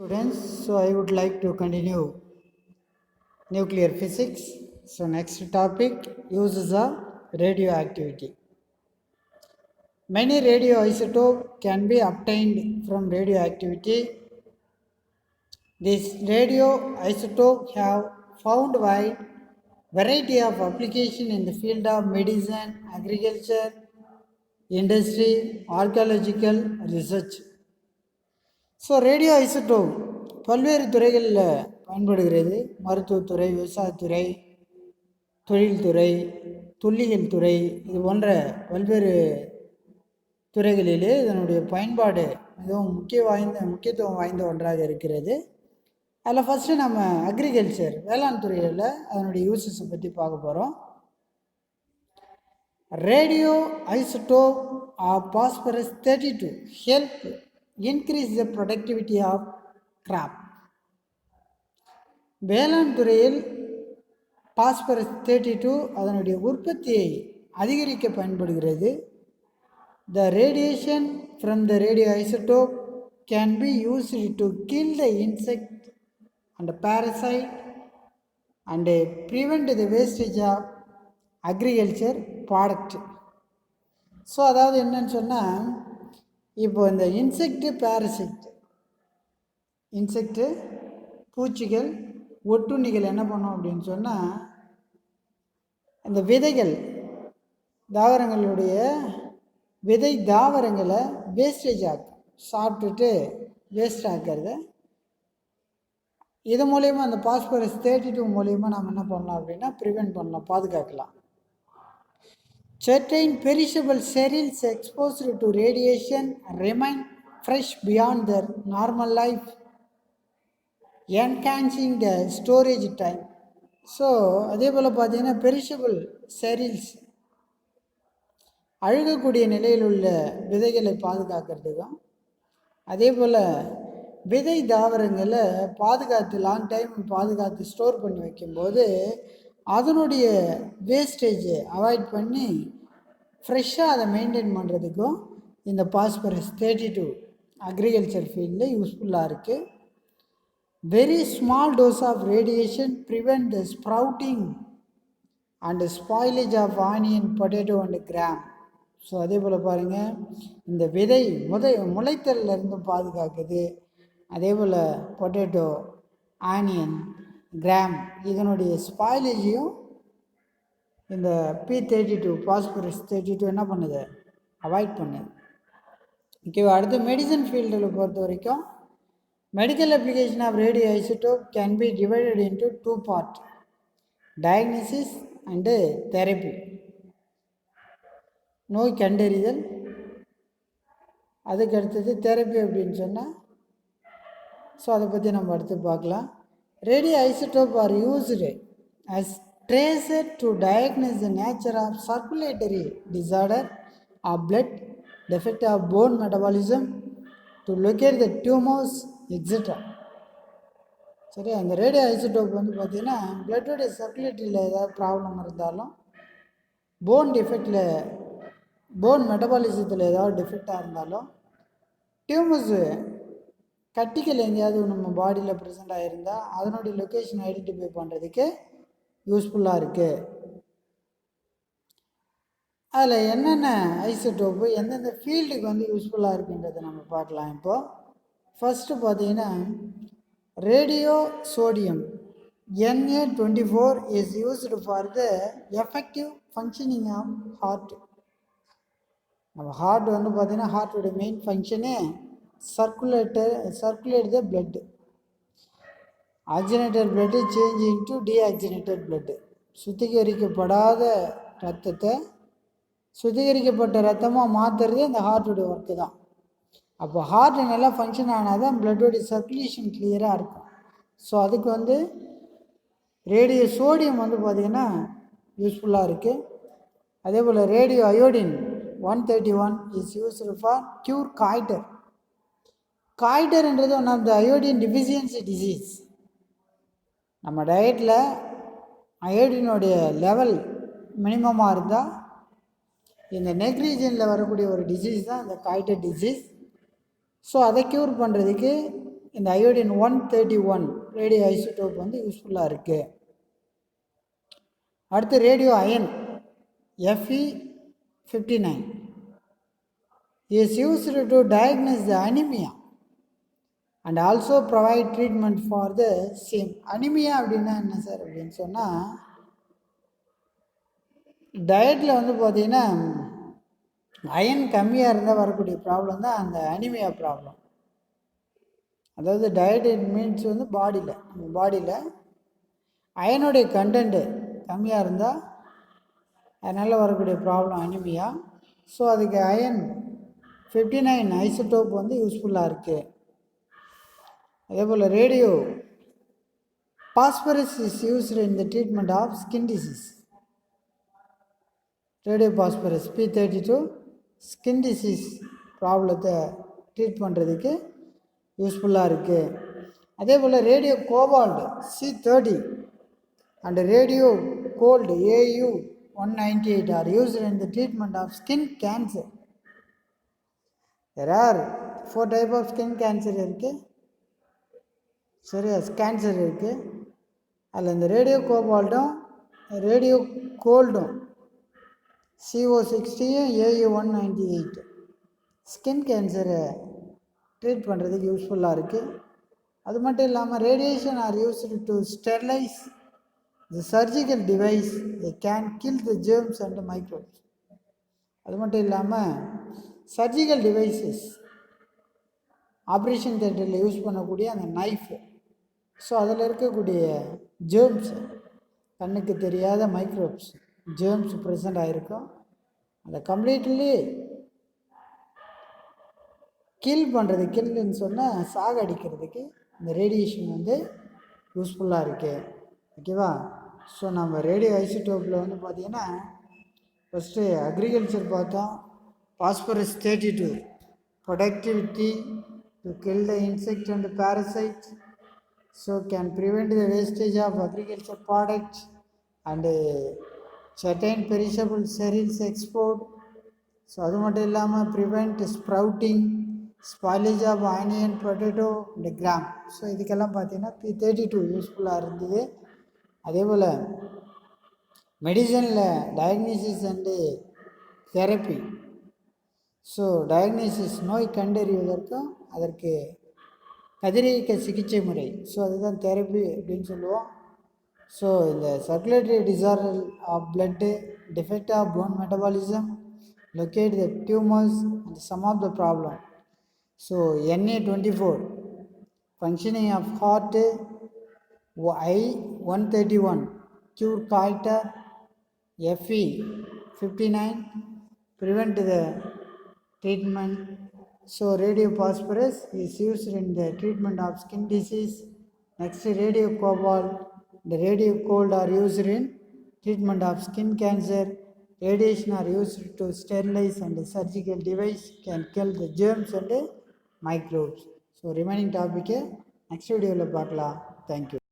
Students, so I would like to continue nuclear physics. So next topic, uses of radioactivity. Many radioisotopes can be obtained from radioactivity. These radioisotopes have found wide variety of application in the field of medicine, agriculture, industry, archaeological research. So radio isotope பல்வேறு துறைகளில் பயன்படுகிறது. மருத்துவத்துறை, விவசாயத்துறை, தொழில்துறை, தொல்லியல் துறை, இது போன்ற பல்வேறு துறைகளிலே இதனுடைய பயன்பாடு மிகவும் முக்கியத்துவம் வாய்ந்த ஒன்றாக இருக்கிறது. அதில் ஃபஸ்ட்டு நம்ம அக்ரிகல்ச்சர், வேளாண் துறையில் அதனுடைய யூசஸை பற்றி பார்க்க போகிறோம். Radio isotope of phosphorus 32 help increase the productivity of crop. வேளாண் துறையில் பாஸ்பரஸ் 32 அதனுடைய உற்பத்தியை அதிகரிக்க பயன்படுகிறது. The radiation from the radioisotope can be used to kill the insect and parasite and prevent the wastage of agriculture product. So அதாவது என்னன்னு சொன்னால், இப்போ இந்த இன்செக்டு பூச்சிகள், ஒட்டுண்ணிகள் என்ன பண்ணோம் அப்படின்னு சொன்னால், இந்த விதைகள், தாவரங்களுடைய விதை தாவரங்களை வேஸ்டேஜ் ஆக்கும், சாப்பிட்டுட்டு வேஸ்ட் ஆக்கிறத. இது மூலயமா அந்த பாஸ்பரஸ் 32 மூலயமா நம்ம என்ன பண்ணலாம் அப்படின்னா ப்ரிவென்ட் பண்ணலாம், பாதுகாக்கலாம். Certain perishable cereals exposed to radiation remain fresh beyond their normal life, enhancing the storage time. So அதே போல் பார்த்தீங்கன்னா பெரிஷபிள் cereals, அழுகக்கூடிய நிலையில் உள்ள விதைகளை பாதுகாக்கிறதுக்கும், அதே போல் விதை தாவரங்களை பாதுகாத்து லாங் டைம் பாதுகாத்து ஸ்டோர் பண்ணி வைக்கும்போது அதனுடைய வேஸ்டேஜை அவாய்ட் பண்ணி ஃப்ரெஷ்ஷாக அதை மெயின்டைன் பண்ணுறதுக்கும் இந்த பாஸ்பரஸ் 32 அக்ரிகல்ச்சர் ஃபீல்டில் யூஸ்ஃபுல்லாக இருக்குது. Very small dose of radiation prevent the sprouting and spoilage of onion, potato and gram. So அதே போல் பாருங்கள், இந்த விதை முளைத்தலிருந்து பாதுகாக்குது. அதே போல் பொட்டேட்டோ, ஆனியன், கிராம் இதனுடைய ஸ்பாயிலேஜையும் இந்த P32 பாஸ்பரஸ் 32 என்ன பண்ணுது, அவாய்ட் பண்ணுது. ஓகேவா. அடுத்து மெடிசன் ஃபீல்டில் பொறுத்த வரைக்கும் medical application of radio isotope can be divided into 2 part, diagnosis and therapy. நோய் கண்டறிதல், அதுக்கு அடுத்தது தெரப்பி அப்படின்னு சொன்னால், ஸோ அதை பற்றி நம்ம அடுத்து பார்க்கலாம். Radio isotope R used as tracer to diagnose the nature of circulatory disorder of blood, defect of bone metabolism, to locate the tumors, etc. சரி, அந்த ரேடியோ ஐசோட்டோப் வந்து பார்த்திங்கன்னா பிளட்டோடைய சர்க்குலேட்டரியில் ஏதாவது ப்ராப்ளம் இருந்தாலும், போன் மெட்டபாலிசத்தில் ஏதாவது டிஃபெக்டாக இருந்தாலும், டியூமர்ஸு கட்டிகள் எங்கேயாவது நம்ம பாடியில் ப்ரெசென்ட் ஆகியிருந்தால் அதனுடைய லொக்கேஷன் ஐடென்டிஃபை பண்ணுறதுக்கு யூஸ்ஃபுல்லாக இருக்குது. அதில் என்னென்ன ஐசோட்டோப்பு எந்தெந்த ஃபீல்டுக்கு வந்து யூஸ்ஃபுல்லாக இருக்குன்றதை நம்ம பார்க்கலாம். இப்போது ஃபஸ்ட்டு பார்த்தீங்கன்னா radio sodium Na-24 is used for the effective functioning of heart. நம்ம ஹார்ட் வந்து பார்த்திங்கன்னா ஹார்ட்டோட மெயின் ஃபங்க்ஷனே circulate the blood. Oxygenated blood change into deoxygenated blood. சுத்திகரிக்கப்படாத ரத்தத்தை சுத்திகரிக்கப்பட்ட ரத்தமாக மாற்றுறது இந்த ஹார்ட்டோடைய ஒர்க்கு தான். அப்போ ஹார்ட் நல்லா ஃபங்க்ஷன் ஆனால் தான் பிளட்டோடைய சர்க்குலேஷன் கிளியராக இருக்கும். ஸோ அதுக்கு வந்து ரேடியோ சோடியம் வந்து பார்த்திங்கன்னா யூஸ்ஃபுல்லாக இருக்குது. அதே போல் radio iodine 131 is used for cure goitre. காய்டர்ன்றது one of the iodine deficiency disease. நம்ம டயட்டில் அயோடினுடைய லெவல் மினிமமாக இருந்தால் இந்த நெக் ரீஜனில் வரக்கூடிய ஒரு டிசீஸ் தான் இந்த காய்டர் டிசீஸ். ஸோ அதை க்யூர் பண்ணுறதுக்கு இந்த அயோடின் 131 ரேடியோ ஐசோடோப் வந்து யூஸ்ஃபுல்லாக இருக்குது. அடுத்து radio iron Fe59 is used to diagnose the anemia and also provide treatment for the same. Anaemia அப்படின்னா என்ன சார் அப்படின்னு சொன்னால், டயட்டில் வந்து பார்த்திங்கன்னா அயன் கம்மியாக இருந்தால் வரக்கூடிய ப்ராப்ளம் தான் அந்த அனிமியா ப்ராப்ளம். அதாவது டயட் மீன்ஸ் வந்து நம்ம பாடியில் அயனுடைய கண்டென்ட்டு கம்மியாக இருந்தால் அதனால் வரக்கூடிய ப்ராப்ளம் அனிமியா. ஸோ அதுக்கு அயன் 59 ஐசோடோப் வந்து யூஸ்ஃபுல்லாக இருக்குது. அதே போல் radio phosphorus is used in the treatment of skin disease. Radio phosphorus P32 skin disease ப்ராப்ளத்தை ட்ரீட் பண்ணுறதுக்கு யூஸ்ஃபுல்லாக இருக்குது. அதே போல் radio cobalt C30 and radio gold AU198 are used in the treatment of skin cancer. There are 4 type of skin cancer இருக்குது. சரியா, cancer இருக்குது. அதில் இந்த ரேடியோ கோபால்ட்டும் ரேடியோ கோல்டும் CO60 AU198 ஸ்கின் கேன்சரை ட்ரீட் பண்ணுறதுக்கு யூஸ்ஃபுல்லாக இருக்குது. அது மட்டும் இல்லாமல் radiation are used to sterilise the surgical device. they can kill the germs and microbes. அது மட்டும் இல்லாமல் சர்ஜிக்கல் டிவைசஸ் ஆப்ரேஷன் தியேட்டரில் யூஸ் பண்ணக்கூடிய அந்த நைஃபு, ஸோ அதில் இருக்கக்கூடிய ஜேர்ம்ஸ், கண்ணுக்கு தெரியாத மைக்ரோப்ஸ் ஜேர்ம்ஸ் ப்ரெசண்ட் ஆகிருக்கும். அதை கம்ப்ளீட்லி கில்லுன்னு சொன்னால் சாகடிக்கிறதுக்கு இந்த ரேடியேஷன் வந்து யூஸ்ஃபுல்லாக இருக்குது. ஓகேவா? ஸோ நம்ம ரேடியோ ஐசோடோப்பில் வந்து பார்த்திங்கன்னா ஃபஸ்ட்டு அக்ரிகல்ச்சர் பார்த்தோம். Phosphorus 32 productivity to kill the insect and parasites, so can prevent the wastage of agriculture products and certain perishable cereals export. So அது மட்டும் இல்லாமல் prevent sprouting, spoilage of onion, potato and gram. So இதுக்கெல்லாம் பார்த்தீங்கன்னா P32 யூஸ்ஃபுல்லாக இருந்தது. அதே போல் மெடிசனில் diagnosis and therapy, so diagnosis நோய் கண்டறிவதற்கும் அதற்கு கதிரியக்க சிகிச்சை முறை, ஸோ அதுதான் தெரப்பி அப்படின்னு சொல்லுவோம். ஸோ இந்த circulatory disorder of blood, defect of bone metabolism, locate the tumours and some of the problem. So Na24 functioning of heart, I131 cure goiter, Fe59 prevent the treatment. So radio phosphorus is used in the treatment of skin disease. Next, radio cobalt, the radio cold are used in treatment of skin cancer. Radiation are used to sterilize and the surgical device can kill the germs and microbes. So remaining topic next video la paakalam. Thank you.